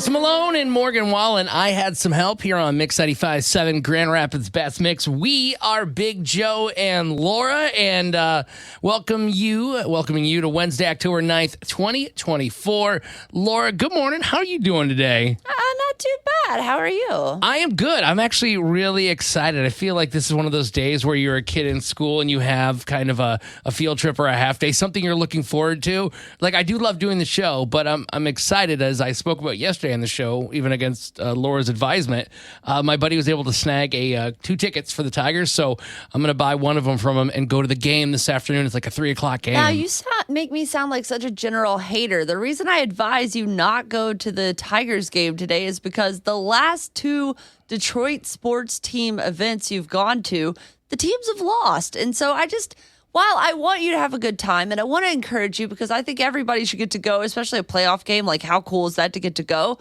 Post Malone and Morgan Wallen. I had some help here on Mix 95.7 Grand Rapids Best Mix. We are Big Joe and Laura, and welcoming you to Wednesday, October 9th, 2024. Laura, good morning. How are you doing today? Not too bad. How are you? I am good. I'm actually really excited. I feel like this is one of those days where you're a kid in school and you have kind of a field trip or a half day, something you're looking forward to. Like, I do love doing the show, but I'm excited, as I spoke about yesterday on the show, even against Laura's advisement. My buddy was able to snag 2 tickets for the Tigers, so I'm going to buy one of them from him and go to the game this afternoon. It's like a 3 o'clock game. Now, you make me sound like such a general hater. The reason I advise you not go to the Tigers game today is because the last 2 Detroit sports team events you've gone to, the teams have lost. And so while I want you to have a good time and I want to encourage you because I think everybody should get to go, especially a playoff game. Like, how cool is that to get to go?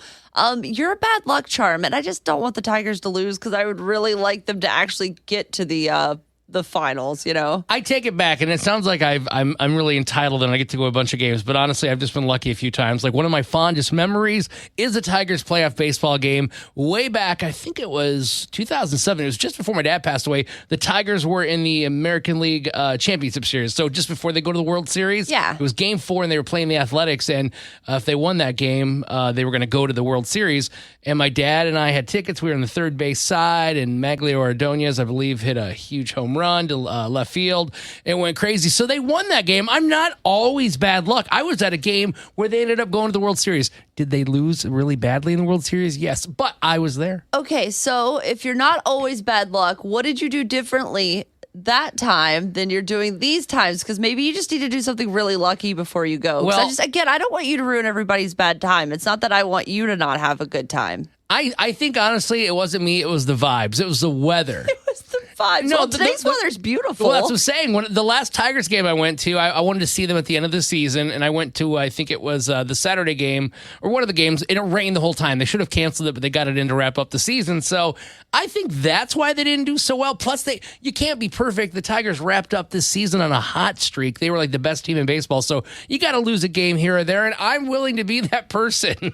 You're a bad luck charm, and I just don't want the Tigers to lose because I would really like them to actually get to the finals, you know? I take it back, and it sounds like I'm really entitled and I get to go to a bunch of games, but honestly, I've just been lucky a few times. Like, one of my fondest memories is a Tigers playoff baseball game way back. I think it was 2007. It was just before my dad passed away. The Tigers were in the American League Championship Series, so just before they go to the World Series. Yeah. It was Game 4, and they were playing the Athletics, and if they won that game, they were going to go to the World Series, and my dad and I had tickets. We were on the third base side, and Maglio Ordonez, I believe, hit a huge home run to left field. It went crazy. So they won that game. I'm not always bad luck. I was at a game where they ended up going to the World Series. Did they lose really badly in the World Series? Yes, but I was there. Okay, so if you're not always bad luck, what did you do differently that time than you're doing these times? Because maybe you just need to do something really lucky before you go. Well, I don't want you to ruin everybody's bad time. It's not that I want you to not have a good time. I think, honestly, it wasn't me. It was the vibes. It was the weather. It was the vibes. No, today's weather's beautiful. Well, that's what I'm saying. The last Tigers game I went to, I wanted to see them at the end of the season, and I went to, I think it was the Saturday game, or one of the games, and it rained the whole time. They should have canceled it, but they got it in to wrap up the season. So I think that's why they didn't do so well. Plus, you can't be perfect. The Tigers wrapped up this season on a hot streak. They were like the best team in baseball. So you got to lose a game here or there, and I'm willing to be that person.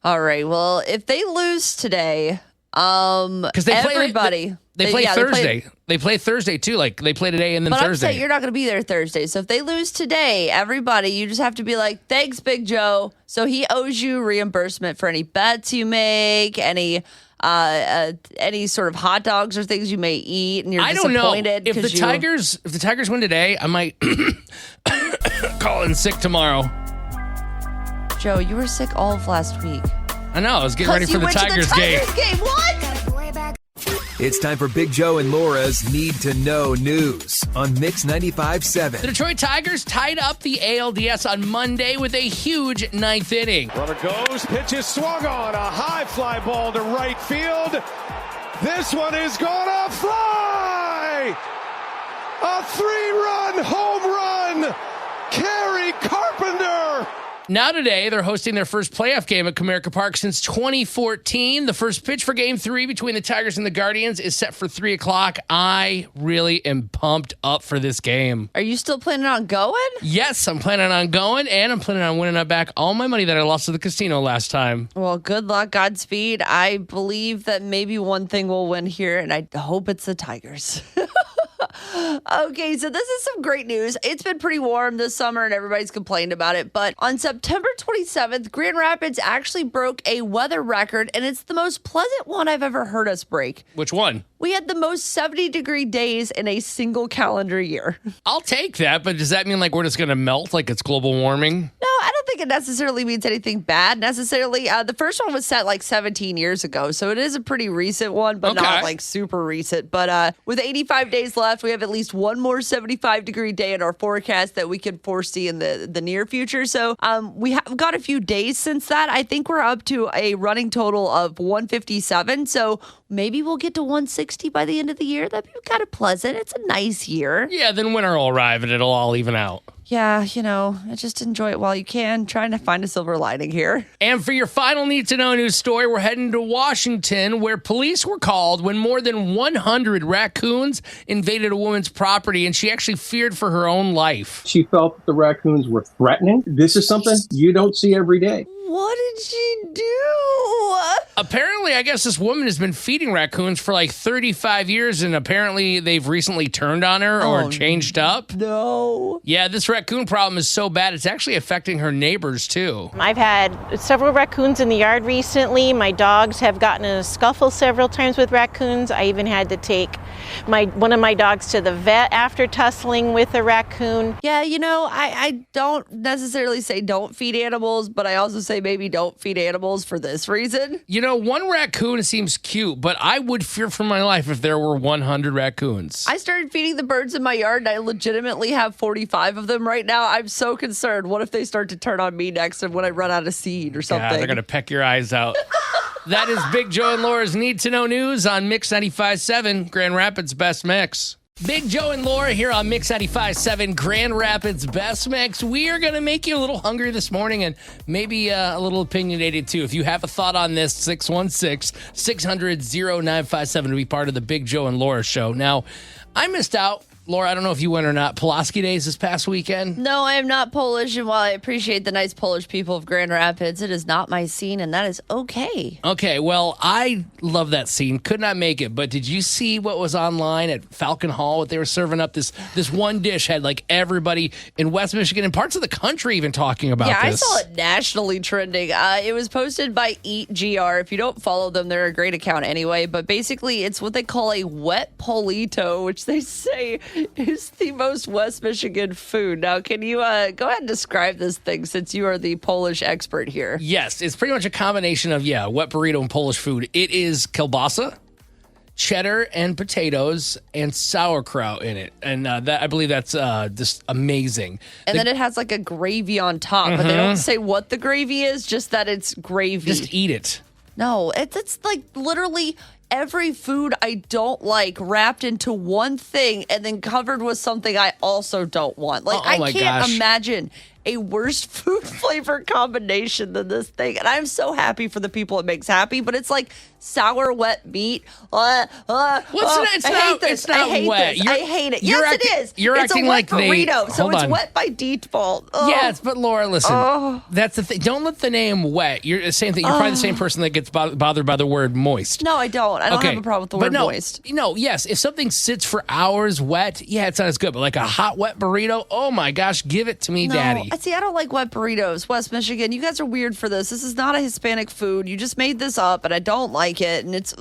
All right. Well, if they lose today, because everybody they play Thursday. They play Thursday too. Like, they play today and then Thursday. But you're not going to be there Thursday. So if they lose today, everybody, you just have to be like, thanks, Big Joe. So he owes you reimbursement for any bets you make, any sort of hot dogs or things you may eat, and you're disappointed. I don't know if the Tigers win today, I might call in sick tomorrow. Joe, you were sick all of last week. I know. I was getting ready for the Tigers game. What? It's time for Big Joe and Laura's Need to Know News on Mix 95.7. The Detroit Tigers tied up the ALDS on Monday with a huge 9th inning. Runner goes, pitch is swung on, a high fly ball to right field. This one is gonna fly! A 3-run home run! Kerry Carpenter! Now today, they're hosting their first playoff game at Comerica Park since 2014. The first pitch for Game 3 between the Tigers and the Guardians is set for 3 o'clock. I really am pumped up for this game. Are you still planning on going? Yes, I'm planning on going, and I'm planning on winning back all my money that I lost to the casino last time. Well, good luck, Godspeed. I believe that maybe one thing will win here, and I hope it's the Tigers. Okay, so this is some great news. It's been pretty warm this summer and everybody's complained about it. But on September 27th, Grand Rapids actually broke a weather record, and it's the most pleasant one I've ever heard us break. Which one? We had the most 70-degree days in a single calendar year. I'll take that, but does that mean like we're just going to melt like it's global warming? No, I don't think it necessarily means anything bad necessarily. The first one was set like 17 years ago, so it is a pretty recent one, but not like super recent. But with 85 days left, we have at least one more 75-degree day in our forecast that we can foresee in the near future. So we have got a few days since that. I think we're up to a running total of 157. So maybe we'll get to 160 by the end of the year. That'd be kind of pleasant. It's a nice year. Yeah, then winter will arrive and it'll all even out. Yeah, just enjoy it while you can. Trying to find a silver lining here. And for your final Need to Know news story, we're heading to Washington, where police were called when more than 100 raccoons invaded a woman's property, and she actually feared for her own life. She felt that the raccoons were threatening. This is something you don't see every day. What did she do? Apparently, I guess this woman has been feeding raccoons for like 35 years, and apparently they've recently turned on her or changed up. No. Yeah, this raccoon problem is so bad, it's actually affecting her neighbors, too. I've had several raccoons in the yard recently. My dogs have gotten in a scuffle several times with raccoons. I even had to take one of my dogs to the vet after tussling with a raccoon. Yeah, I don't necessarily say don't feed animals, but I also say maybe don't feed animals for this reason. One raccoon seems cute, but I would fear for my life if there were 100 raccoons. I started feeding the birds in my yard, and I legitimately have 45 of them right now. I'm so concerned. What if they start to turn on me next and when I run out of seed or something? God, they're going to peck your eyes out. That is Big Joe and Laura's Need to Know News on Mix 95.7, Grand Rapids Best Mix. Big Joe and Laura here on Mix 95.7, Grand Rapids Best Mix. We are going to make you a little hungry this morning and maybe a little opinionated too. If you have a thought on this, 616-600-0957 to be part of the Big Joe and Laura show. Now, I missed out. Laura, I don't know if you went or not. Pulaski Days this past weekend? No, I am not Polish, and while I appreciate the nice Polish people of Grand Rapids, it is not my scene, and that is okay. Okay, well, I love that scene. Could not make it, but did you see what was online at Falcon Hall? What they were serving up? This one dish had like everybody in West Michigan and parts of the country even talking about this. Yeah, I saw it nationally trending. It was posted by Eat GR. If you don't follow them, they're a great account anyway, but basically it's what they call a wet polito, which they say is the most West Michigan food. Now, can you go ahead and describe this thing since you are the Polish expert here? Yes, it's pretty much a combination of, wet burrito and Polish food. It is kielbasa, cheddar, and potatoes, and sauerkraut in it. And I believe that's just amazing. And then it has like a gravy on top, but they don't say what the gravy is, just that it's gravy. Just eat it. No, it's like literally every food I don't like wrapped into one thing and then covered with something I also don't want. Like, I can't imagine a worse food flavor combination than this thing. And I'm so happy for the people it makes happy, but it's like sour wet meat. I hate this. I hate it. Yes, it is. You're it's acting a wet like burrito, so it's on. wet by default. Yes, but Laura, listen. That's the thing. Don't let the name wet. You're the same thing. You're probably the same person that gets bothered by the word moist. No, I don't. I don't have a problem with the word moist. No, yes. If something sits for hours wet, it's not as good. But like a hot wet burrito, oh my gosh, give it to me, Daddy. See, I don't like wet burritos. West Michigan, you guys are weird for this. This is not a Hispanic food. You just made this up, and I don't like it. And it's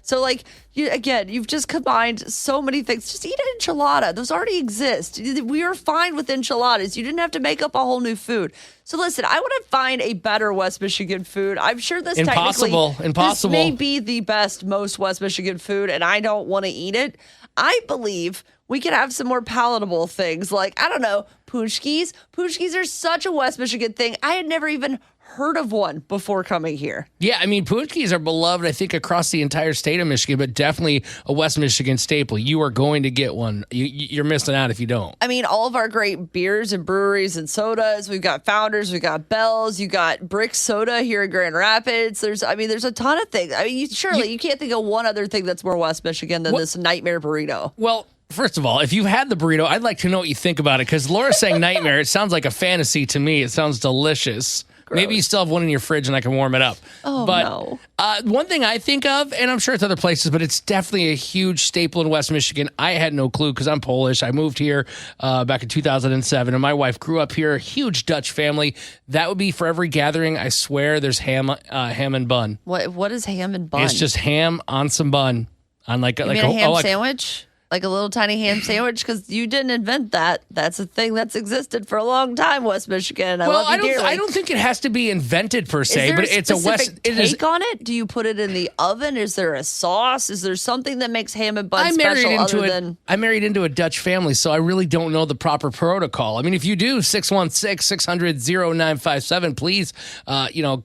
so like you've just combined so many things. Just eat an enchilada. Those already exist. We are fine with enchiladas. You didn't have to make up a whole new food. So listen, I want to find a better West Michigan food. I'm sure this Impossible. This may be the best, most West Michigan food, and I don't want to eat it. I believe we could have some more palatable things like, I don't know, punchkis. Punchkis are such a West Michigan thing. I had never even heard of one before coming here. Yeah, I mean, punchkis are beloved, I think, across the entire state of Michigan, but definitely a West Michigan staple. You are going to get one. You're missing out if you don't. I mean, all of our great beers and breweries and sodas. We've got Founders, we've got Bell's, you got Brick Soda here in Grand Rapids. There's a ton of things. I mean, you can't think of one other thing that's more West Michigan than this nightmare burrito. Well, first of all, if you've had the burrito, I'd like to know what you think about it, because Laura's saying nightmare. It sounds like a fantasy to me. It sounds delicious. Gross. Maybe you still have one in your fridge and I can warm it up. No. One thing I think of, and I'm sure it's other places, but it's definitely a huge staple in West Michigan. I had no clue because I'm Polish. I moved here back in 2007, and my wife grew up here. Huge Dutch family. That would be for every gathering. I swear there's ham and bun. What is ham and bun? It's just ham on some bun. On a ham sandwich? Like a little tiny ham sandwich? Because you didn't invent that. That's a thing that's existed for a long time, West Michigan. I love you dearly. I don't think it has to be invented per se, but it's a West take on it. Do you put it in the oven? Is there a sauce? Is there something that makes ham and bun special other than? I married into a Dutch family, so I really don't know the proper protocol. I mean, if you do, 616-600-0957, please,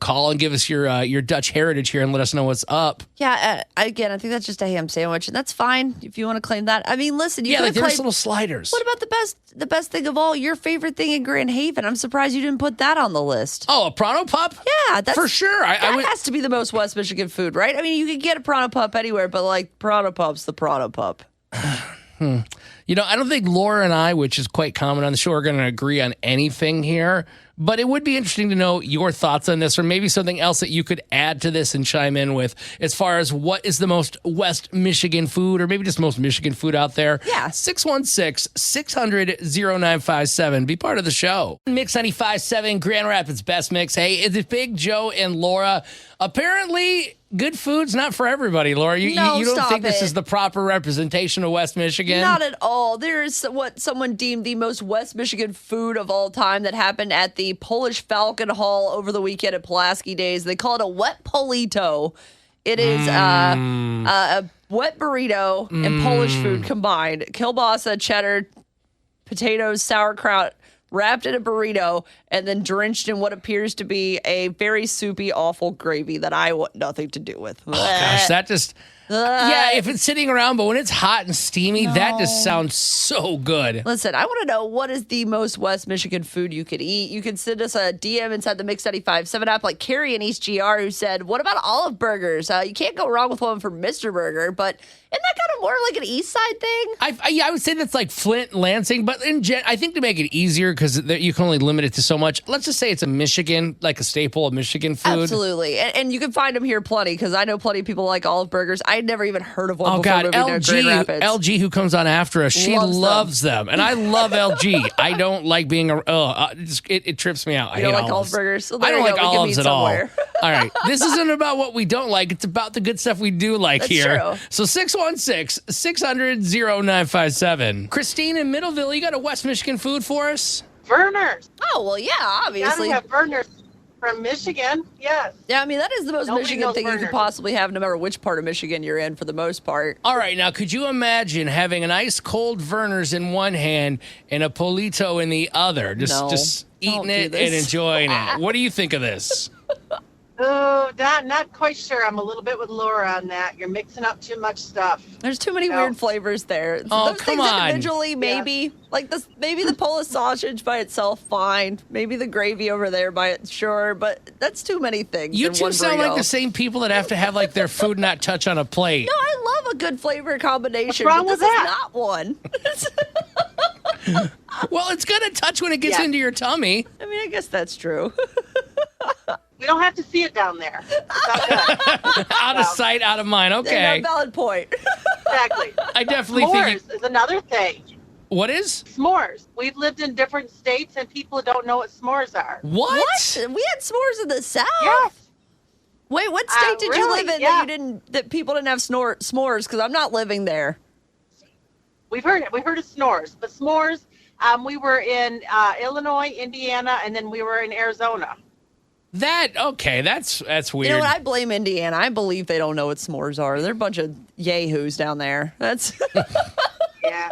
call and give us your Dutch heritage here and let us know what's up. Yeah, again, I think that's just a ham sandwich, and that's fine if you want to claim that. I mean, listen, there's little sliders. What about the best thing of all, your favorite thing in Grand Haven? I'm surprised you didn't put that on the list. Oh, a Pronto Pup? Yeah, that's for sure. That has to be the most West Michigan food, right? I mean, you could get a Pronto Pup anywhere, but like Pronto Pup's the Pronto Pup. I don't think Laura and I, which is quite common on the show, are going to agree on anything here. But it would be interesting to know your thoughts on this, or maybe something else that you could add to this and chime in with as far as what is the most West Michigan food, or maybe just most Michigan food out there. Yeah. 616-600-0957. Be part of the show. Mix 95.7, Grand Rapids Best Mix. Hey, it's Big Joe and Laura. Apparently, good food's not for everybody, Laura. You don't think this is the proper representation of West Michigan? Not at all. There's what someone deemed the most West Michigan food of all time that happened at the Polish Falcon Hall over the weekend at Pulaski Days. They call it a wet polito. It is a wet burrito and Polish food combined. Kielbasa, cheddar, potatoes, sauerkraut, wrapped in a burrito, and then drenched in what appears to be a very soupy, awful gravy that I want nothing to do with. Oh, gosh, that just... Yeah, if it's sitting around, but when it's hot and steamy, that just sounds so good. Listen, I want to know, what is the most West Michigan food you could eat? You can send us a DM inside the Mix 95.7 app, like Carrie in East GR, who said, what about olive burgers? You can't go wrong with one for Mr. Burger, but isn't that kind of more like an East Side thing? I would say that's like Flint, Lansing, but I think to make it easier, because you can only limit it to so much, let's just say it's a Michigan, like a staple of Michigan food. Absolutely. And you can find them here plenty, because I know pplenty of people like olive burgers. I'd never even heard of one before moving to Grand Rapids. LG, who comes on after us, she loves them. And I love LG. I don't like being it trips me out. You don't like olive burgers? Well, I don't like olives at all. Somewhere. All right. This isn't about what we don't like. It's about the good stuff we do like That's here. True. So 616-600-0957. Christine in Middleville, you got a West Michigan food for us? Verner's. Oh, well, yeah, obviously. Gotta have Verner's from Michigan, yes. Yeah, I mean, that is the most Nobody Michigan knows thing you Verner's. could possibly have, no matter which part of Michigan you're in, for the most part. All right, now, could you imagine having an ice cold Verner's in one hand and a Polito in the other? Just eating Don't it do and this. enjoying it. What do you think of this? Oh, not quite sure. I'm a little bit with Laura on that. You're mixing up too much stuff. There's too many No. weird flavors there. Oh, Those come things on. individually, maybe. Like this, maybe the Polish sausage by itself, fine. Maybe the gravy over there by it, sure. But that's too many things. You in two one sound like burrito. the same people that have to have like their food not touch on a plate. No, I love a good flavor combination. What's wrong but with this that? is not one. Well, it's going to touch when it gets Yeah. into your tummy. I mean, I guess that's true. We don't have to see it down there. It's all good. Out of sight, out of mind. Okay. Yeah, valid point. Exactly. I definitely think... S'mores is another thing. What is? S'mores. We've lived in different states, and people don't know what s'mores are. What? We had s'mores in the South. Yes. Wait, what state did you really? live in Yeah. that people didn't have s'mores? Because I'm not living there. We've heard of s'mores, but s'mores. We were in Illinois, Indiana, and then we were in Arizona. That's weird. You know what? I blame Indiana. I believe they don't know what s'mores are. They're a bunch of yahoos down there. That's Yeah,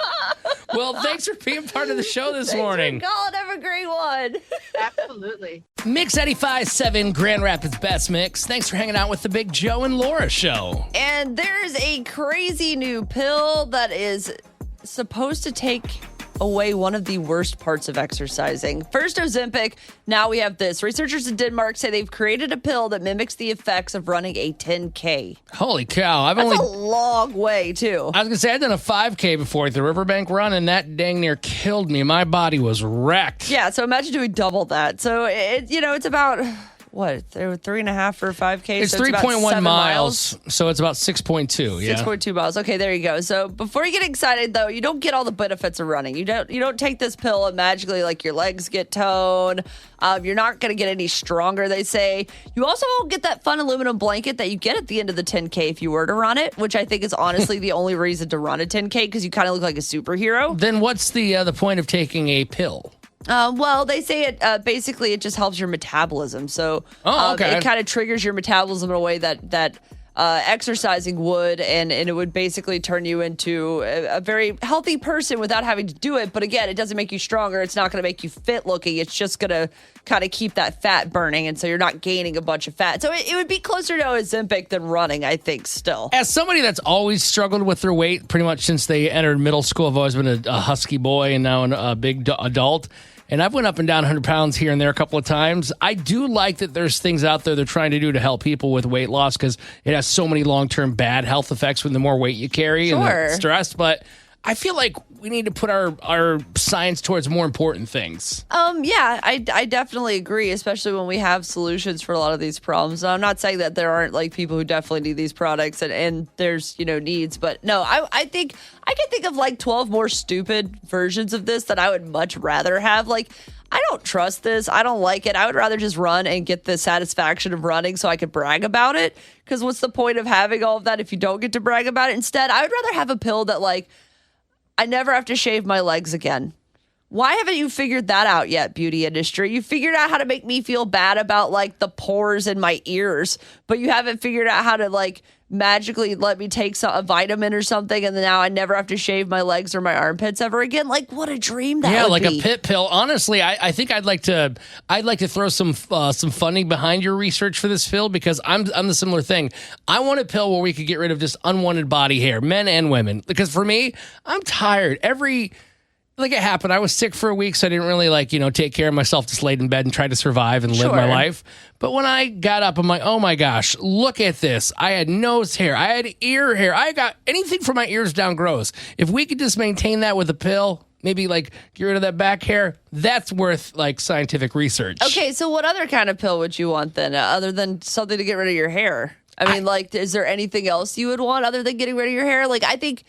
Well, thanks for being part of the show this Thanks morning. for calling. Have a great one. absolutely. Mix 85.7 Grand Rapids Best Mix. Thanks for hanging out with the Big Joe and Laura show. And there's a crazy new pill that is supposed to take away one of the worst parts of exercising. First Ozempic, now we have this. Researchers in Denmark say they've created a pill that mimics the effects of running a 10K. Holy cow. That's a long way, too. I was going to say, I'd done a 5K before at the Riverbank Run, and that dang near killed me. My body was wrecked. Yeah, so imagine doing double that. So, it's about, what, 3.5 for 5K? It's so about 3.1 7 miles, so it's about 6.2, yeah. 6.2 miles. Okay, there you go. So before you get excited, though, you don't get all the benefits of running. You don't take this pill and magically, like, your legs get toned. You're not going to get any stronger, they say. You also won't get that fun aluminum blanket that you get at the end of the 10K if you were to run it, which I think is honestly the only reason to run a 10K, because you kind of look like a superhero. Then what's the point of taking a pill? Well, they say it basically it just helps your metabolism. So okay. it kind of triggers your metabolism in a way that exercising would, and it would basically turn you into a very healthy person without having to do it. But again, it doesn't make you stronger. It's not going to make you fit looking. It's just going to kind of keep that fat burning, and so you're not gaining a bunch of fat. So it would be closer to Ozempic than running, I think, still. As somebody that's always struggled with their weight pretty much since they entered middle school, I've always been a husky boy and now a big adult. And I've went up and down 100 pounds here and there a couple of times. I do like that there's things out there they're trying to do to help people with weight loss, because it has so many long-term bad health effects with the more weight you carry and the stress. But I feel like we need to put our science towards more important things. Yeah, I definitely agree, especially when we have solutions for a lot of these problems. I'm not saying that there aren't like people who definitely need these products and there's, needs, but no, I think I can think of like 12 more stupid versions of this that I would much rather have. Like, I don't trust this. I don't like it. I would rather just run and get the satisfaction of running so I could brag about it. Because what's the point of having all of that if you don't get to brag about it? Instead, I would rather have a pill that like, I never have to shave my legs again. Why haven't you figured that out yet, beauty industry? You figured out how to make me feel bad about like the pores in my ears, but you haven't figured out how to like magically let me take a vitamin or something, and then now I never have to shave my legs or my armpits ever again. Like, what a dream that would be. Yeah, like a pit pill. Honestly, I think I'd like to throw some funding behind your research for this, Phil, because I'm the similar thing. I want a pill where we could get rid of just unwanted body hair, men and women. Because for me, I'm tired. Like it happened. I was sick for a week, so I didn't really take care of myself, just laid in bed and tried to survive and live my life. But when I got up, I'm like, oh my gosh, look at this. I had nose hair. I had ear hair. I got anything from my ears down grows. If we could just maintain that with a pill, maybe like get rid of that back hair, that's worth like scientific research. Okay, so what other kind of pill would you want then, other than something to get rid of your hair? I mean, is there anything else you would want other than getting rid of your hair? Like, I think,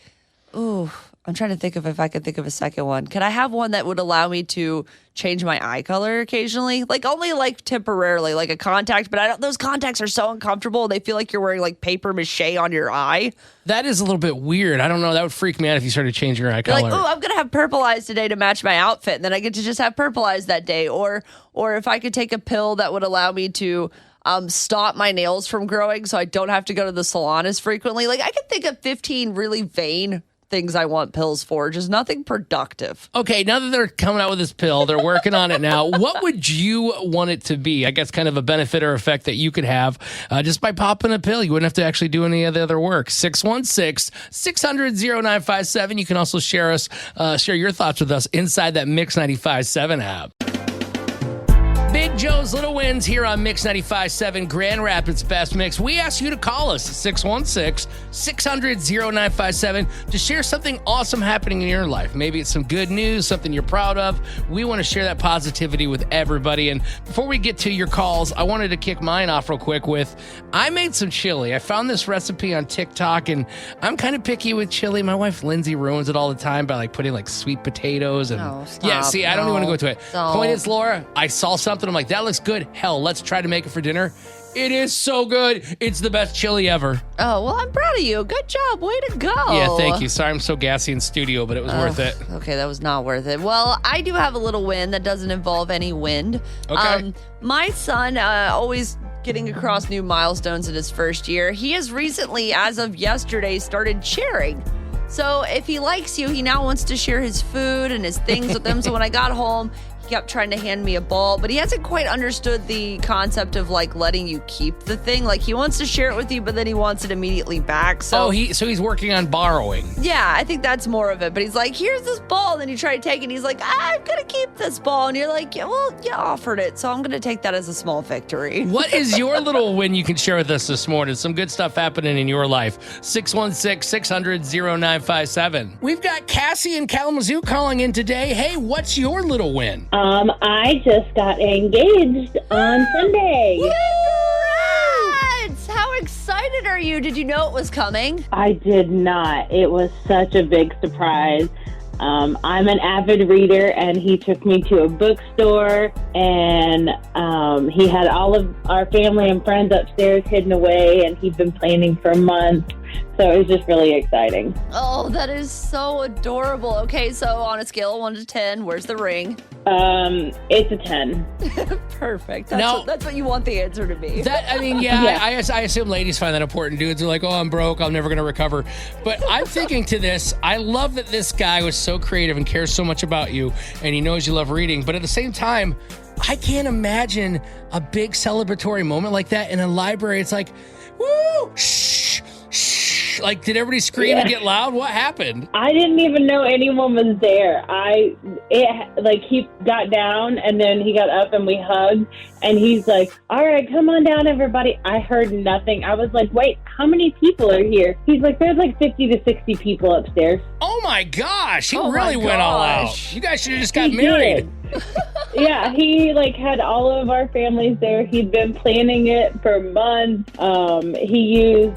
I'm trying to think of if I could think of a second one. Can I have one that would allow me to change my eye color occasionally? Like only like temporarily, like a contact, but those contacts are so uncomfortable. They feel like you're wearing like paper mache on your eye. That is a little bit weird. I don't know. That would freak me out if you started changing your eye color. Like, I'm going to have purple eyes today to match my outfit. And then I get to just have purple eyes that day. Or if I could take a pill that would allow me to stop my nails from growing so I don't have to go to the salon as frequently. Like I could think of 15 really vain things I want pills for, just nothing productive. Okay, now that they're coming out with this pill, they're working on it now. What would you want it to be? I guess kind of a benefit or effect that you could have just by popping a pill. You wouldn't have to actually do any of the other work. 616-600-0957. You can also share your thoughts with us inside that Mix 95.7 app. Big Joe's Little Wins here on Mix 95.7, Grand Rapids Best Mix. We ask you to call us at 616-600-0957 to share something awesome happening in your life. Maybe it's some good news, something you're proud of. We want to share that positivity with everybody. And before we get to your calls, I wanted to kick mine off real quick with, I made some chili. I found this recipe on TikTok, and I'm kind of picky with chili. My wife Lindsay ruins it all the time by like putting like sweet potatoes. And no, stop. Yeah, see, I don't even want to go into it. Don't. Point is, Laura, I saw something. I'm like, that looks good. Hell, let's try to make it for dinner. It is so good. It's the best chili ever. Oh, well, I'm proud of you. Good job. Way to go. Yeah, thank you. Sorry I'm so gassy in studio, but it was worth it. Okay, that was not worth it. Well, I do have a little win that doesn't involve any wind. Okay. My son, always getting across new milestones in his first year, he has recently, as of yesterday, started sharing. So if he likes you, he now wants to share his food and his things with them. So when I got home, he kept trying to hand me a ball, but he hasn't quite understood the concept of like letting you keep the thing. Like he wants to share it with you, but then he wants it immediately back. So he's working on borrowing. Yeah, I think that's more of it. But he's like, here's this ball. And then you try to take it. And he's like, I'm going to keep this ball. And you're like, yeah, well, you offered it. So I'm going to take that as a small victory. What is your little win you can share with us this morning? Some good stuff happening in your life. 616-600-0957. We've got Cassie in Kalamazoo calling in today. Hey, what's your little win? I just got engaged on Sunday. Congrats! How excited are you? Did you know it was coming? I did not. It was such a big surprise. I'm an avid reader, and he took me to a bookstore, and he had all of our family and friends upstairs hidden away, and he'd been planning for months. So it was just really exciting. Oh, that is so adorable. Okay, so on a scale of 1 to 10, where's the ring? It's a 10. Perfect. That's what you want the answer to be. I assume ladies find that important. Dudes are like, oh, I'm broke. I'm never going to recover. But I'm thinking to this, I love that this guy was so creative and cares so much about you, and he knows you love reading. But at the same time, I can't imagine a big celebratory moment like that in a library. It's like, woo, shh, shh. Like, did everybody scream and get loud? What happened? I didn't even know anyone was there. He got down, and then he got up and we hugged, and he's like, all right, come on down, everybody. I heard nothing. I was like, wait, how many people are here? He's like, there's like 50 to 60 people upstairs. Oh my gosh. He Oh, really my went all out. gosh. You guys should have just got He married. did. Yeah, he had all of our families there. He'd been planning it for months. He used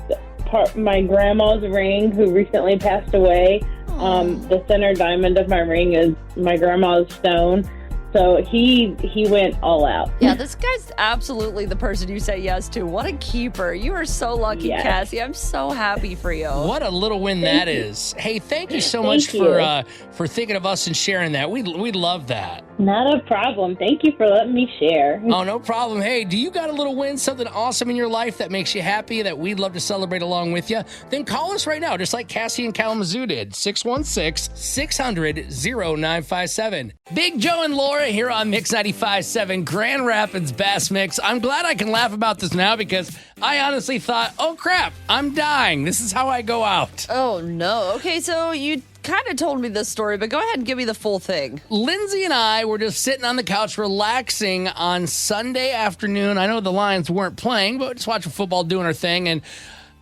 my grandma's ring, who recently passed away. The center diamond of my ring is my grandma's stone. So he went all out. Yeah, this guy's absolutely the person you say yes to. What a keeper. You are so lucky, Yes. Cassie. I'm so happy for you. What a little win that is. Hey, thank you so much Thank for thinking of us and sharing that. We love that. Not a problem. Thank you for letting me share. Oh, no problem. Hey, do you got a little win, something awesome in your life that makes you happy that we'd love to celebrate along with you? Then call us right now, just like Cassie and Kalamazoo did. 616-600-0957. Big Joe and Laura here on Mix 95.7, Grand Rapids Bass Mix. I'm glad I can laugh about this now because I honestly thought, oh crap, I'm dying. This is how I go out. Oh, no. Okay, so you kind of told me this story, but go ahead and give me the full thing. Lindsay and I were just sitting on the couch relaxing on Sunday afternoon. I know the Lions weren't playing, but just watching football, doing our thing. And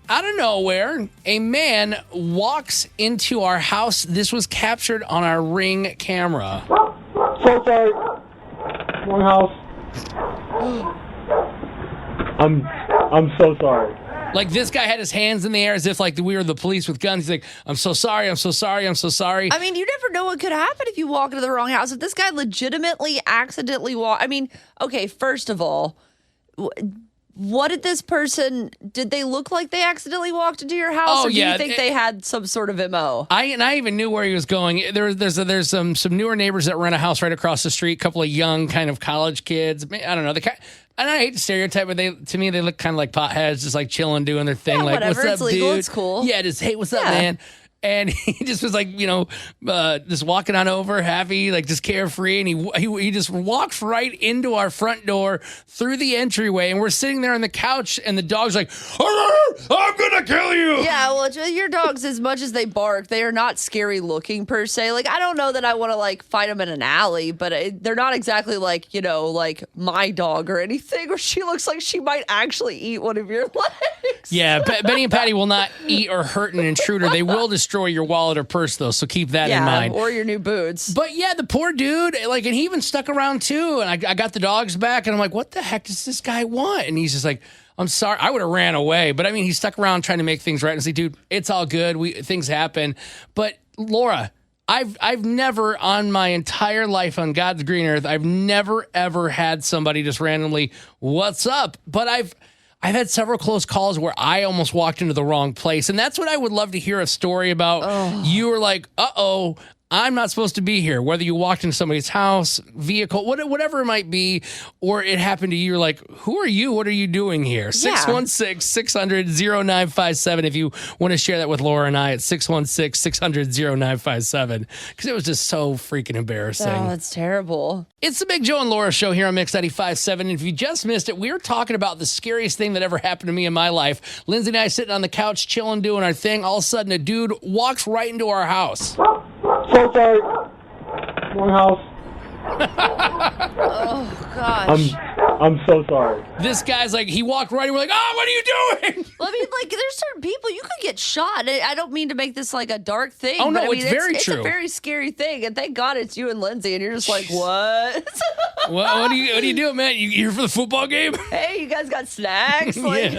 out of nowhere, a man walks into our house. This was captured on our Ring camera. So sorry. Wrong house. I'm so sorry. Like, this guy had his hands in the air as if like we were the police with guns. He's like, I'm so sorry, I'm so sorry, I'm so sorry. I mean, you never know what could happen if you walk into the wrong house. If this guy legitimately accidentally I mean, okay, first of all, what did this person, did they look like they accidentally walked into your house? Oh, or do yeah, you think they had some sort of MO? I even knew where he was going. There's some newer neighbors that rent a house right across the street. A couple of young kind of college kids. I don't know. And I hate to stereotype, but to me they look kind of like potheads, just like chilling, doing their thing. Yeah, like, whatever. what's It's up, legal. dude? It's cool. Yeah, just hey, what's up, Yeah. man? And he just was like, just walking on over, happy, like just carefree. And he just walks right into our front door through the entryway. And we're sitting there on the couch, and the dog's like, I'm gonna kill you. Yeah, well, your dogs, as much as they bark, they are not scary looking per se. Like, I don't know that I want to like fight them in an alley, but they're not exactly like, like my dog or anything, where she looks like she might actually eat one of your legs. Yeah, Benny and Patty will not eat or hurt an intruder. They will destroy your wallet or purse, though, so keep that in mind. Or your new boots. But yeah, the poor dude, and he even stuck around too. And I got the dogs back, and I'm like, what the heck does this guy want? And he's just like, I'm sorry. I would have ran away. But I mean, he stuck around trying to make things right and say, dude, it's all good. Things happen. But Laura, I've never on my entire life on God's green earth, I've never, ever had somebody just randomly, what's up? But I've had several close calls where I almost walked into the wrong place. And that's what I would love to hear a story about. Oh. You were like, uh-oh, I'm not supposed to be here. Whether you walked into somebody's house, vehicle, whatever it might be, or it happened to you, you're like, who are you? What are you doing here? 616-600-0957 if you want to share that with Laura and I at 616-600-0957. Because it was just so freaking embarrassing. Oh, that's terrible. It's the Big Joe and Laura show here on Mix 95.7. And if you just missed it, we were talking about the scariest thing that ever happened to me in my life. Lindsay and I sitting on the couch, chilling, doing our thing. All of a sudden, a dude walks right into our house. So sorry. Wrong house. Oh, gosh. I'm so sorry. This guy's like, he walked right in. We're like, oh, what are you doing? Well, I mean, there's certain people you could get shot. I don't mean to make this like a dark thing. Oh, no, but I mean, it's very It's true. a very scary thing. And thank God it's you and Lindsay. And you're just like, what? What are you doing, man? You here for the football game? Hey, you guys got snacks? Like,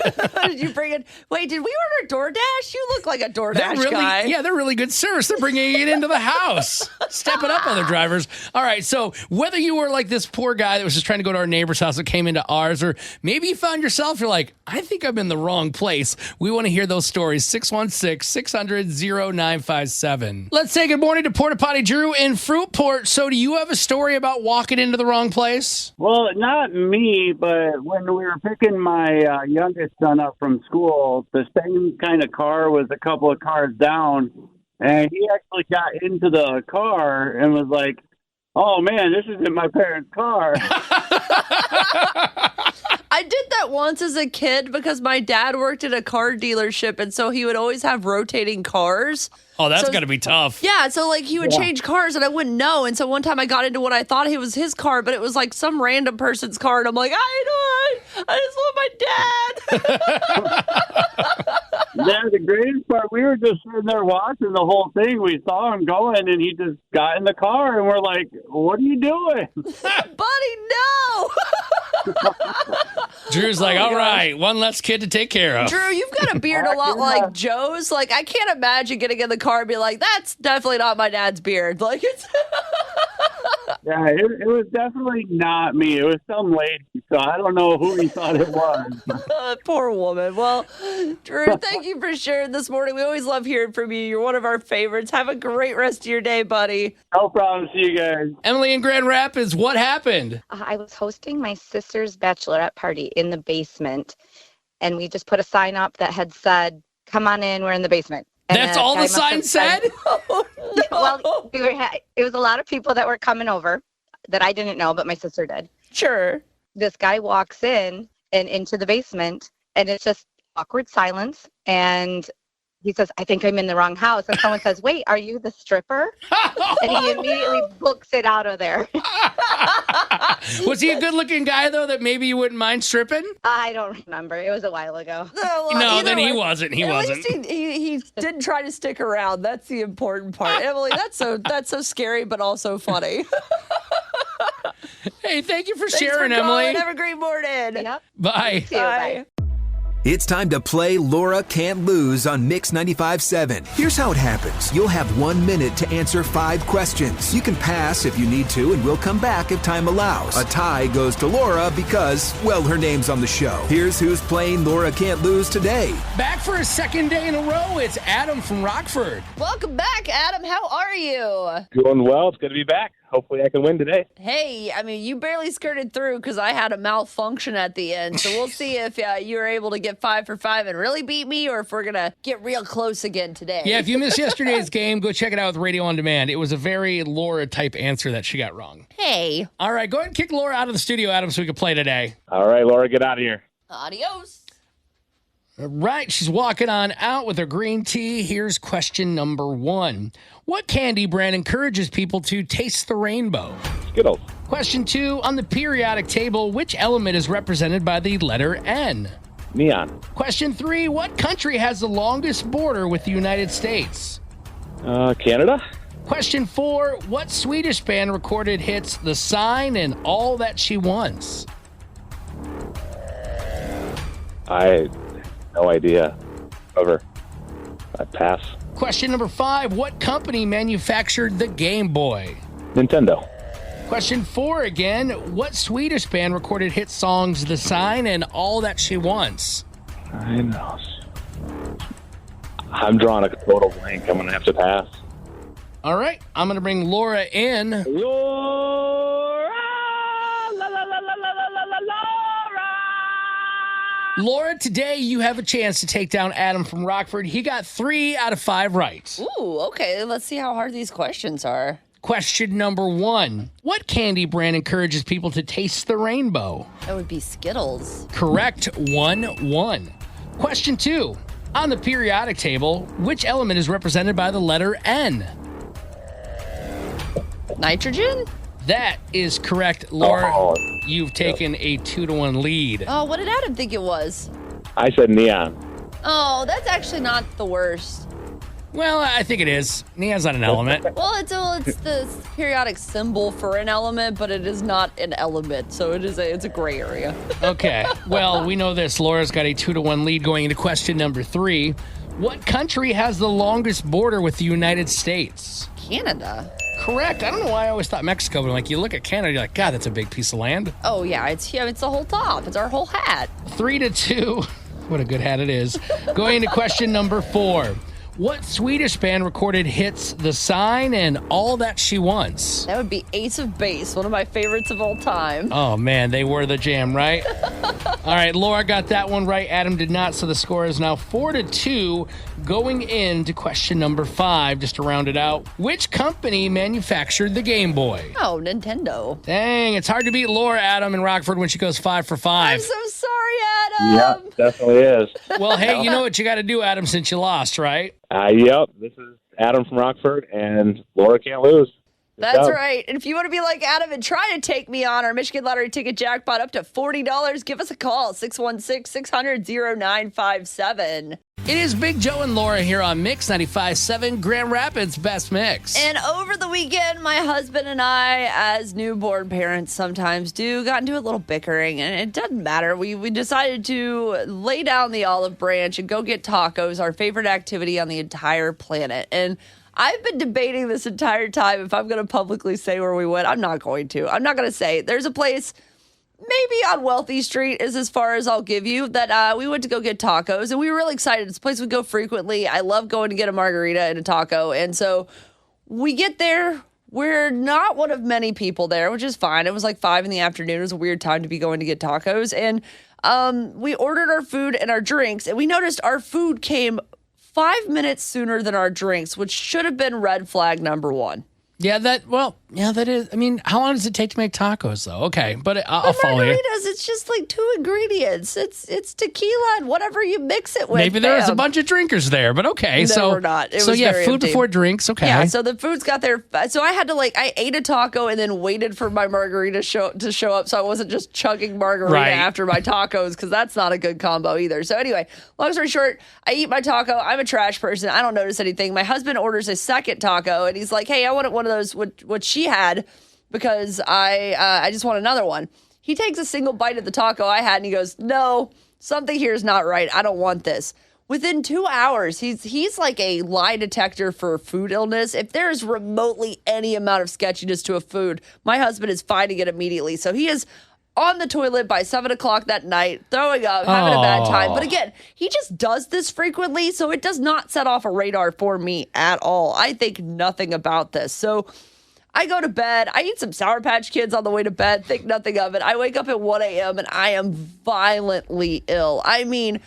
did you bring it? Wait, did we order DoorDash? You look like a DoorDash guy. Yeah, they're really good service. They're bringing it into the house. Stepping up, other drivers. All right, so whether you were like this poor guy that was just trying to go to our neighbor's house that came into ours, or maybe you found yourself, you're like, I think I'm in the wrong place. We want to hear those stories. 616-600-0957. Let's say good morning to Porta Potty Drew in Fruitport. So do you have a story about walking into the wrong place? Well, not me, but when we were picking my youngest son up from school, the same kind of car was a couple of cars down, and he actually got into the car and was like, oh, man, this isn't my parents' car. I did that once as a kid because my dad worked at a car dealership, and so he would always have rotating cars. Oh, that's So- got to be tough. Yeah, so like he would change cars and I wouldn't know. And so one time I got into what I thought it was his car, but it was like some random person's car. And I'm like, I just want my dad. That's a greatest part, we were just sitting there watching the whole thing. We saw him going, and he just got in the car, and we're like, what are you doing? Buddy, no! Drew's like, all right, one less kid to take care of. Drew, you've got a beard a lot like Joe's. Like, I can't imagine getting in the car and be like, that's definitely not my dad's beard. Like, it's... Yeah, it was definitely not me. It was some lady, so I don't know who he thought it was. Poor woman. Well, Drew, thank you for sharing this morning. We always love hearing from you. You're one of our favorites. Have a great rest of your day, buddy. No problem. See you guys. Emily in Grand Rapids, what happened? I was hosting my sister's bachelorette party in the basement, and we just put a sign up that had said, come on in, we're in the basement. And That's all the sign said? Oh, no. Well, it was a lot of people that were coming over that I didn't know, but my sister did. Sure. This guy walks in and into the basement, and it's just awkward silence. And he says, I think I'm in the wrong house. And someone says, wait, are you the stripper? And he immediately books it out of there. Was he a good-looking guy, though, that maybe you wouldn't mind stripping? I don't remember. It was a while ago. No, then he wasn't. He wasn't. At least he didn't try to stick around. That's the important part. Emily, that's so scary, but also funny. Hey, thank you for Thanks sharing, for calling. Emily. Have a great morning. Yep. Bye. Bye. It's time to play Laura Can't Lose on Mix 95.7. Here's how it happens. You'll have 1 minute to answer 5 questions. You can pass if you need to, and we'll come back if time allows. A tie goes to Laura because, well, her name's on the show. Here's who's playing Laura Can't Lose today. Back for a second day in a row, it's Adam from Rockford. Welcome back, Adam. How are you? Doing well. It's good to be back. Hopefully I can win today. Hey, I mean, you barely skirted through because I had a malfunction at the end. So we'll see if you were able to get 5 for 5 and really beat me, or if we're going to get real close again today. Yeah, if you missed yesterday's game, go check it out with Radio On Demand. It was a very Laura-type answer that she got wrong. Hey. All right, go ahead and kick Laura out of the studio, Adam, so we can play today. All right, Laura, get out of here. Adios. All right, she's walking on out with her green tea. Here's question number 1. What candy brand encourages people to taste the rainbow? Skittles. Question 2, on the periodic table, which element is represented by the letter N? Neon. Question 3, what country has the longest border with the United States? Canada. Question 4, what Swedish band recorded hits The Sign and All That She Wants? I have no idea. Over. I pass. Question number 5, what company manufactured the Game Boy? Nintendo. Question 4 again, what Swedish band recorded hit songs The Sign and All That She Wants? I know. I'm drawing a total blank. I'm going to have to pass. All right, I'm going to bring Laura in. Laura! La, la, la, la, la, la, la, Laura! Laura, today you have a chance to take down Adam from Rockford. He got 3 out of 5 right. Ooh, okay. Let's see how hard these questions are. Question number 1. What candy brand encourages people to taste the rainbow? That would be Skittles. Correct. 1-1. Question 2. On the periodic table, which element is represented by the letter N? Nitrogen? That is correct, Laura. You've taken a 2-1 lead. Oh, what did Adam think it was? I said neon. Oh, that's actually not the worst. Well, I think it is. Neon's not an element. Well, it's the periodic symbol for an element, but it is not an element, so it's a gray area. Okay. Well, we know this. Laura's got a 2-1 lead going into question number 3. What country has the longest border with the United States? Canada. Correct. I don't know why I always thought Mexico, but like you look at Canada, you're like, God, that's a big piece of land. Oh yeah, it's the whole top. It's our whole hat. 3-2. What a good hat it is. Going into question number 4. What Swedish band recorded hits The Sign and All That She Wants? That would be Ace of Base, one of my favorites of all time. Oh, man, they were the jam, right? All right, Laura got that one right. Adam did not, so the score is now 4-2 going into question number 5, just to round it out. Which company manufactured the Game Boy? Oh, Nintendo. Dang, it's hard to beat Laura, Adam, in Rockford when she goes 5 for 5. I'm so sorry, Adam. Yeah, definitely is. Well, hey, you know what you got to do, Adam, since you lost, right? Yep. This is Adam from Rockford, and Laura can't lose. That's right. And if you want to be like Adam and try to take me on our Michigan Lottery ticket jackpot up to $40, give us a call, 616-600-0957. It is Big Joe and Laura here on Mix 95.7, Grand Rapids Best Mix. And over the weekend, my husband and I, as newborn parents sometimes do, got into a little bickering, and it doesn't matter. We decided to lay down the olive branch and go get tacos, our favorite activity on the entire planet. And I've been debating this entire time if I'm going to publicly say where we went. I'm not going to. I'm not going to say. There's a place maybe on Wealthy Street is as far as I'll give you, that we went to go get tacos, and we were really excited. It's a place we go frequently. I love going to get a margarita and a taco, and so we get there. We're not one of many people there, which is fine. It was like 5 in the afternoon. It was a weird time to be going to get tacos, and we ordered our food and our drinks, and we noticed our food came 5 minutes sooner than our drinks, which should have been red flag number 1. Yeah, that is. I mean, how long does it take to make tacos, though? Okay, but I'll follow you. Margaritas, it's just like 2 ingredients. It's tequila and whatever you mix it with. Maybe there was a bunch of drinkers there, but okay. No, we're not. It was very food empty. before drinks. Okay. Yeah, so the foods got there. So I had to I ate a taco and then waited for my margarita to show up, so I wasn't just chugging margarita after my tacos, because that's not a good combo either. So anyway, long story short, I eat my taco. I'm a trash person. I don't notice anything. My husband orders a second taco, and he's like, "Hey, I want one of those what she had, because I just want another one." He takes a single bite of the taco I had, and he goes, "No, something here is not right. I don't want this." Within 2 hours, he's like a lie detector for food illness. If there is remotely any amount of sketchiness to a food, my husband is finding it immediately. So he is on the toilet by 7 o'clock that night, throwing up, having a bad time. But again, he just does this frequently, so it does not set off a radar for me at all. I think nothing about this. So I go to bed. I eat some Sour Patch Kids on the way to bed, think nothing of it. I wake up at 1 a.m. and I am violently ill. I mean,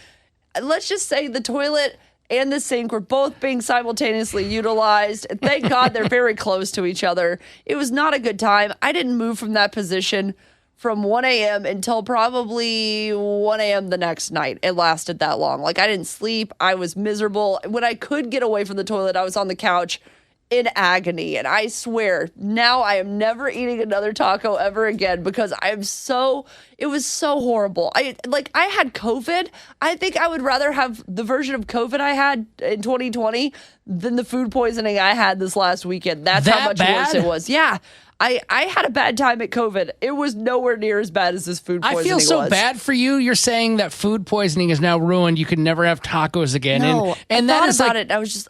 let's just say the toilet and the sink were both being simultaneously utilized. Thank God they're very close to each other. It was not a good time. I didn't move from that position from 1 a.m. until probably 1 a.m. the next night. It lasted that long. I didn't sleep. I was miserable. When I could get away from the toilet, I was on the couch in agony. And I swear, now I am never eating another taco ever again, because it was so horrible. I had COVID. I think I would rather have the version of COVID I had in 2020 than the food poisoning I had this last weekend. That's how much worse it was. Yeah. I had a bad time at COVID. It was nowhere near as bad as this food poisoning was. I feel so bad for you. You're saying that food poisoning is now ruined. You can never have tacos again. No, and I thought about it. I was just,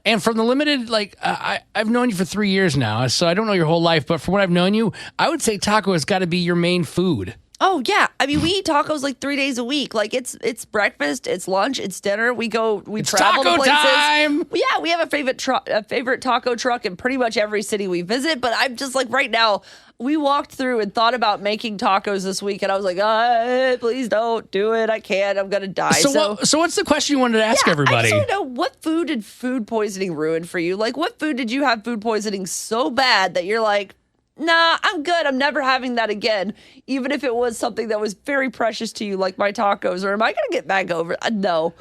And from the limited, I've known you for 3 years now, so I don't know your whole life, but from what I've known you, I would say taco has got to be your main food. Oh, yeah. I mean, we eat tacos 3 days a week. It's breakfast, it's lunch, it's dinner. We travel taco to places. Time! Yeah, we have a favorite taco truck in pretty much every city we visit. But I'm just right now, we walked through and thought about making tacos this week, and I was like, please don't do it. I can't. I'm going to die. So what's the question you wanted to ask everybody? I just want to know, what food did food poisoning ruin for you? What food did you have food poisoning so bad that you're like, nah, I'm good. I'm never having that again, even if it was something that was very precious to you, like my tacos? Or am I going to get back over? No,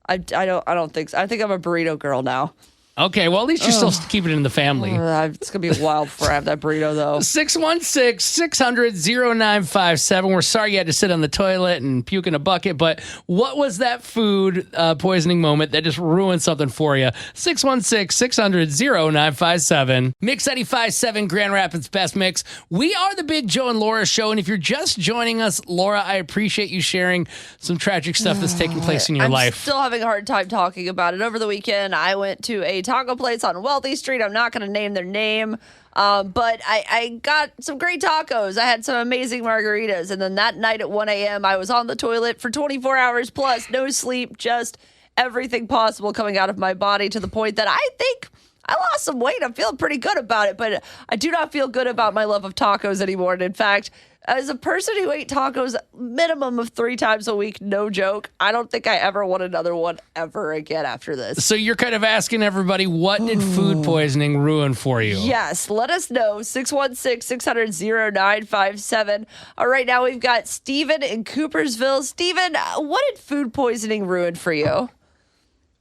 I don't think so. I think I'm a burrito girl now. Okay, well, at least you're still keeping it in the family. It's going to be a while before I have that burrito, though. 616-600-0957. We're sorry you had to sit on the toilet and puke in a bucket, but what was that food poisoning moment that just ruined something for you? 616-600-0957. Mix 95.7, Grand Rapids Best Mix. We are the Big Joe and Laura Show, and if you're just joining us, Laura, I appreciate you sharing some tragic stuff that's taking place in your life. I'm still having a hard time talking about it. Over the weekend, I went to a taco place on Wealthy Street. I'm not going to name their name, but I got some great tacos. I had some amazing margaritas, and then that night at 1 a.m., I was on the toilet for 24 hours plus, no sleep, just everything possible coming out of my body, to the point that I think I lost some weight. I'm feeling pretty good about it, but I do not feel good about my love of tacos anymore. And in fact, as a person who ate tacos minimum of 3 times a week, no joke, I don't think I ever want another one ever again after this. So you're kind of asking everybody, what did food poisoning ruin for you? Yes, let us know. 616-600-0957. All right, now we've got Steven in Coopersville. Steven, what did food poisoning ruin for you?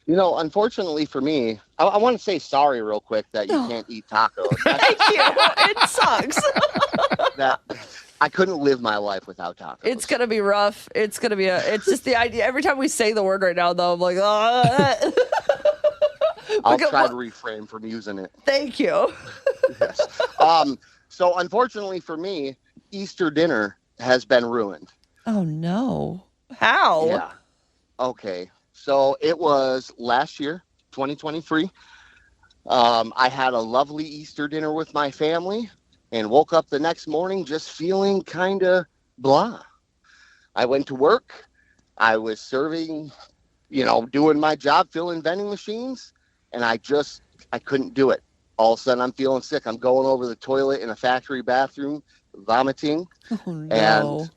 Unfortunately for me, I want to say sorry real quick that you can't eat tacos. Thank you. It sucks. I couldn't live my life without tacos. It's going to be rough. It's going to be it's just the idea. Every time we say the word right now, though, I'm like, oh. I'll try to refrain from using it. Thank you. Yes. So unfortunately for me, Easter dinner has been ruined. Oh, no. How? Yeah. Okay. So it was last year, 2023. I had a lovely Easter dinner with my family and woke up the next morning just feeling kind of blah. I went to work. I was serving, doing my job, filling vending machines, and I couldn't do it. All of a sudden, I'm feeling sick. I'm going over the toilet in a factory bathroom, vomiting. Oh, no. And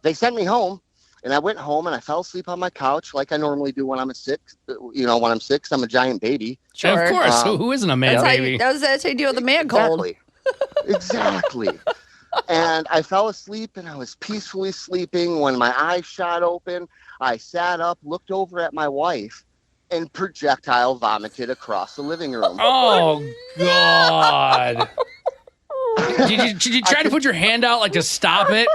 they sent me home, and I went home, and I fell asleep on my couch like I normally do when I'm sick. When I'm sick, I'm a giant baby. Sure. Of course. Who isn't a man baby? That's how you deal with the man cold. Exactly. And I fell asleep, and I was peacefully sleeping when my eyes shot open. I sat up, looked over at my wife, and projectile vomited across the living room. Oh, God. Did you try to put your hand out like to stop it?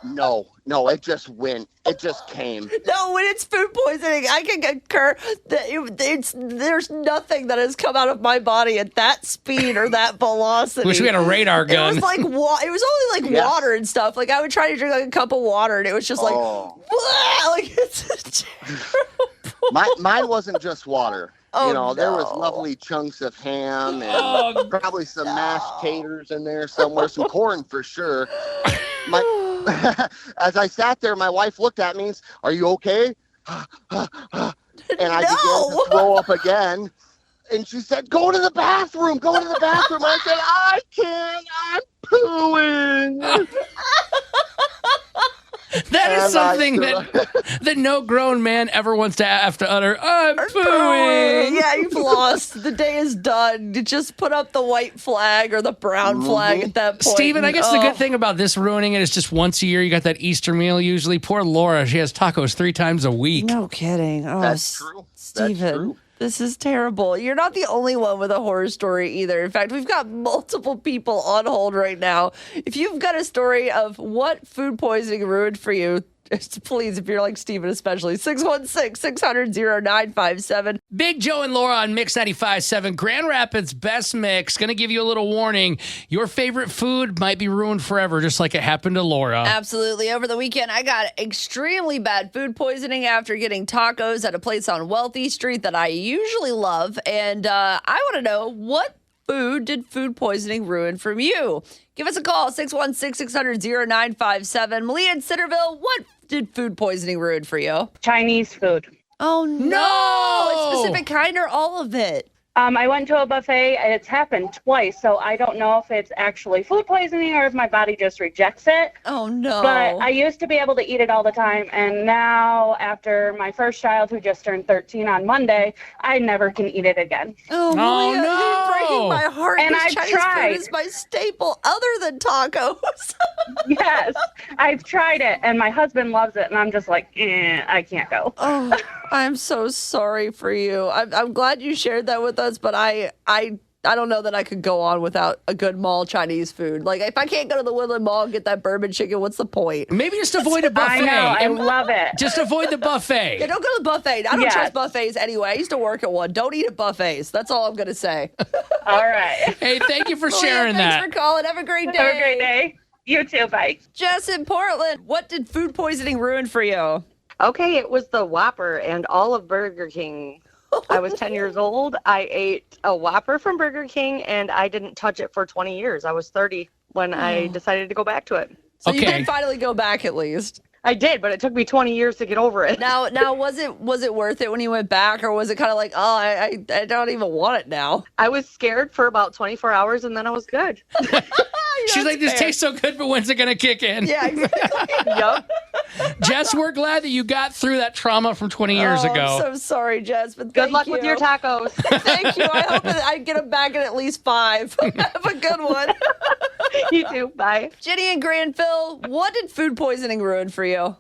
No, it just went. It just came. No, when it's food poisoning, I can concur that there's nothing that has come out of my body at that speed or that velocity. Wish we had a radar gun. It was like it was only like water and stuff. Like I would try to drink like a cup of water, and it was just like, like it's terrible. Mine wasn't just water. Oh, there was lovely chunks of ham and probably some mashed taters in there somewhere, some corn for sure. As I sat there, my wife looked at me and said, "Are you okay?" And I began to throw up again. And she said, "Go to the bathroom. Go to the bathroom." And I said, "I can't. I'm pooing." That is something that no grown man ever wants to have to utter. I'm pooing. Yeah, you've lost. The day is done. You just put up the white flag or the brown flag at that point. Steven, I guess the good thing about this ruining it is just once a year you got that Easter meal usually. Poor Laura, she has tacos 3 times a week. No kidding. Oh, That's true. Steven. That's true. This is terrible. You're not the only one with a horror story either. In fact, we've got multiple people on hold right now. If you've got a story of what food poisoning ruined for you, please, if you're like Steven especially, 616-600-0957. Big Joe and Laura on Mix 95.7, Grand Rapids Best Mix. Going to give you a little warning. Your favorite food might be ruined forever, just like it happened to Laura. Absolutely. Over the weekend, I got extremely bad food poisoning after getting tacos at a place on Wealthy Street that I usually love. And I want to know, what food did food poisoning ruin from you? Give us a call, 616-600-0957. Malia in Centerville, what did food poisoning ruin for you? Chinese food. Oh, no! A specific kind or all of it? I went to a buffet. It's happened twice, so I don't know if it's actually food poisoning or if my body just rejects it. Oh, no. But I used to be able to eat it all the time, and now after my first child, who just turned 13 on Monday, I never can eat it again. Oh, Malia, no. you're breaking my heart. And I've I've Chinese tried. food is my staple other than tacos. Yes, I've tried it, and my husband loves it, and I'm just like, I can't go. Oh, I'm so sorry for you. I'm glad you shared that with us, but I don't know that I could go on without a good mall Chinese food. Like, if I can't go to the Woodland Mall and get that bourbon chicken, what's the point? Maybe just avoid a buffet. I know, I love it. Just avoid the buffet. Yeah, don't go to the buffet. I don't trust buffets anyway. I used to work at one. Don't eat at buffets. That's all I'm going to say. All right. Hey, thank you for Malia, sharing that. Thanks for calling. Have a great day. Have a great day. You too. Bye. Jess in Portland, what did food poisoning ruin for you? Okay, it was the Whopper and all of Burger King. I was 10 years old. I ate a Whopper from Burger King, and I didn't touch it for 20 years. I was 30 when I decided to go back to it. So you did finally go back at least. I did, but it took me 20 years to get over it. Now, was it worth it when you went back, or was it kind of like, oh, I don't even want it now? I was scared for about 24 hours, and then I was good. She's like, this tastes so good, but when's it going to kick in? Yeah, exactly. Yep. Jess, we're glad that you got through that trauma from 20 years ago. I'm so sorry, Jess, but good luck with your tacos. Thank you. I hope that I get them back in at least 5. Have a good one. You too. Bye. Jenny and Granville, what did food poisoning ruin for you?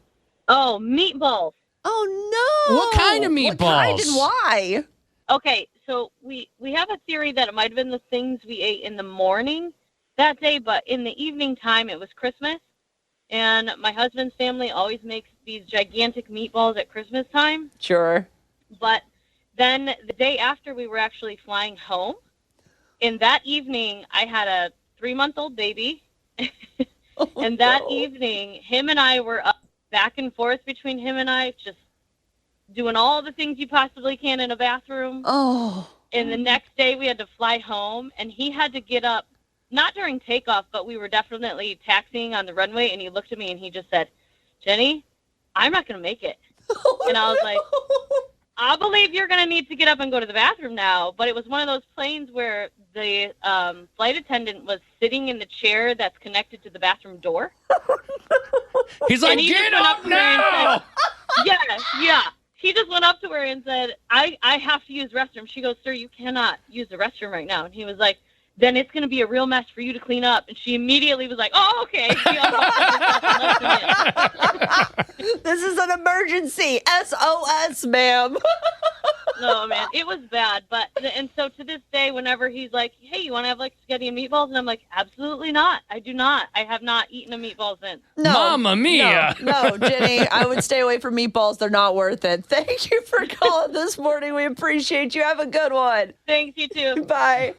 Oh, meatballs. Oh, no. What kind of meatballs? What kind and why? Okay, so we have a theory that it might have been the things we ate in the morning that day, but in the evening time, it was Christmas. And my husband's family always makes these gigantic meatballs at Christmas time. Sure. But then the day after, we were actually flying home. And that evening, I had a 3-month-old baby. And that evening, him and I were up back and forth between him and I, just doing all the things you possibly can in a bathroom. Oh. And the next day, we had to fly home. And he had to get up, not during takeoff, but we were definitely taxiing on the runway. And he looked at me and he just said, Jenny, I'm not going to make it. And I was like, I believe you're going to need to get up and go to the bathroom now. But it was one of those planes where the flight attendant was sitting in the chair that's connected to the bathroom door. He's like, he get just went up to her and now! said, yeah. He just went up to her and said, I have to use the restroom. She goes, sir, you cannot use the restroom right now. And he was like, then it's going to be a real mess for you to clean up. And she immediately was like, oh, okay. She unbuckled herself and left him in. This is an emergency. SOS, ma'am. No, man, it was bad. And so to this day, whenever he's like, hey, you want to have like spaghetti and meatballs? And I'm like, absolutely not. I do not. I have not eaten a meatball since. No, Mamma mia. No, Jenny, I would stay away from meatballs. They're not worth it. Thank you for calling this morning. We appreciate you. Have a good one. Thanks, you too. Bye.